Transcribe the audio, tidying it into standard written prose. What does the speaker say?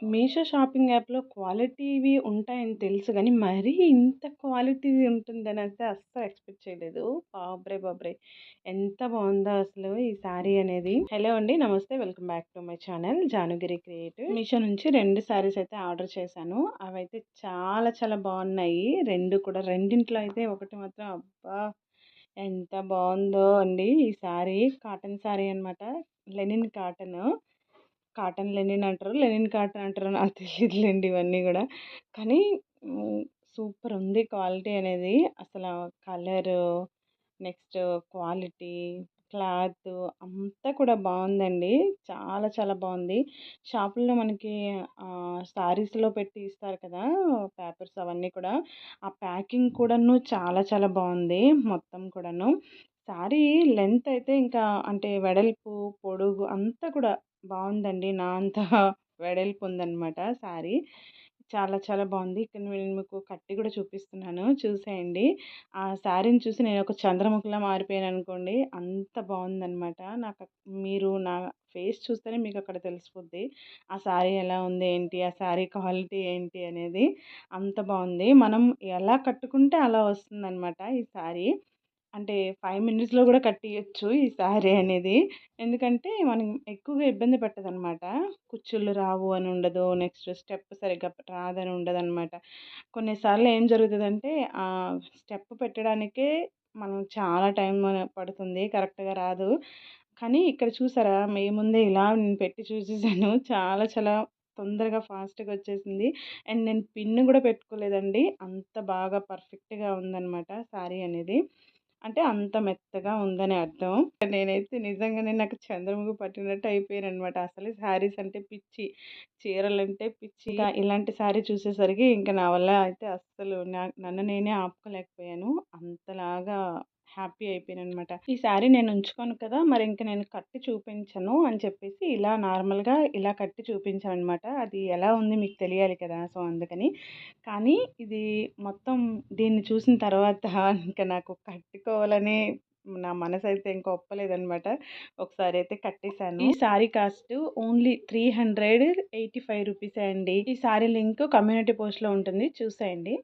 Meesho shopping యాప్‌లో క్వాలిటీవి ఉంటాయని తెలుసు గానీ, మరీ ఇంత క్వాలిటీది ఉంటుందనైతే అస్సలు ఎక్స్‌పెక్ట్ చేయలేదు. బాబ్రే బాబ్రే! ఎంత బావుందో అసలు ఈ శారీ అనేది. హలో అండి. నమస్తే. Welcome back to my channel Janugiri creative. Meesho నుంచి 2 శారీస్ అయితే ఆర్డర్ చేశాను. అవైతే చాలా చాలా బావున్నాయి. 2 కూడా. రెండిట్లో అయితే ఒకటి మాత్రం అబ్బా! ఎంత బావుందో అండి ఈ శారీ. కాటన్ శారీ అనమాట. Linen cotton. కాటన్ లెనిన్ అంటారో, లెనిన్ కాటన్ అంటారో నాకు తెలీదులెండి ఇవన్నీ గూడా. కానీ హ్మ్, సూపరుంది క్వాలిటీ అనేది. అసల కలరు, నెక్స్ట్ క్వాలిటీ, క్లాతు అంతా కూడా బావుందండి. చాలా చాలా బావుంది. షాపుల్లో మనకి శారీస్‌లో పెట్టి ఇస్తారు కదా! పేపర్స్ అవన్నీ కూడా. ఆ ప్యాకింగ్ కూడాను చాలా చాలా బావుంది మొత్తం కూడాను. శారీ లెంత్ అయితే ఇంకా అంటే వెడల్పు, పొడుగు అంతా కూడా బావుందండి. నా అంత వెడల్పు ఉందనమాట శారీ. చాలా చాలా బావుంది. ఇక్కడ నేను మీకు కట్టి కూడా చూపిస్తున్నాను చూసేయండి. ఆ శారీని చూసి నేనొక చంద్రముఖిలా మారిపోయాననుకోండి. అంత బావుందనమాట. మీరు నా ఫేస్ చూస్తేనే మీకక్కడ తెలిసిపోద్ది. ఆ శారీ ఎలా ఉంది, ఏంటి, ఆ శారీ క్వాలిటీ ఏంటి అనేది. అంత బావుంది. మనం ఎలా కట్టుకుంటే అలా వస్తుందనమాట ఈ శారీ. అంటే 5 మినిట్స్‌లో గూడా కట్టియొచ్చు ఈ శారీ అనేది. ఎందుకంటే మనం ఎక్కువగా ఇబ్బంది పెట్టదనమాట. కుచ్చుళ్ళు రావు అని ఉండదు. నెక్స్ట్ స్టెప్ సరిగ్గా రాదని ఉండదనమాట. కొన్నిసార్లు ఏం జరుగుతదంటే స్టెప్ పెట్టడానికే మనం చాలా టైం పడుతుంది. కరెక్ట్‌గా రాదు. కానీ ఇక్కడ చూసారా మీ ముందే ఇలా నేను పెట్టి చూసేసాను. చాలా చాలా తొందరగా ఫాస్ట్‌గా వచ్చేసింది. అండ్ నేను పిన్ గూడా పెట్టుకోలేదండి. అంత బాగా పర్ఫెక్ట్‌గా ఉందనమాట శారీ అనేది. అంటే అంత మెత్తగా ఉందని అర్థం. నేనైతే నిజంగానే నాకు చంద్రముఖి పట్టినట్టు అయిపోయాననమాట. అసలే శారీస్ అంటే పిచ్చి. చీరలంటే పిచ్చి. ఇంకా ఇలాంటి శారీ చూసేసరికి ఇంక నా వల్ల అయితే అస్సలు నన్ను నేనే ఆపుకోలేకపోయాను. అంతలాగా హ్యాపీ అయిపోయాననమాట. ఈ శారీ నేను ఉంచుకోను కదా! మరి ఇంక నేను కట్టి చూపించను అని చెప్పేసి ఇలా నార్మల్‌గా ఇలా కట్టి చూపించాననమాట. అది ఎలా ఉంది మీకు తెలియాలి కదా! సో, అందుకని. కానీ ఇది మొత్తం దీన్ని చూసిన తర్వాత ఇంక నాకు కట్టుకోవాలనే నా మనసైతే ఇంక ఒప్పలేదనమాట. ఒకసారైతే కట్టేసాను. ఈ శారీ కాస్ట్ ఓన్లీ రూ. 385 రూపీసే అండి. ఈ శారీ లింక్ కమ్యూనిటీ పోస్ట్‌లో ఉంటుంది చూసేయండి.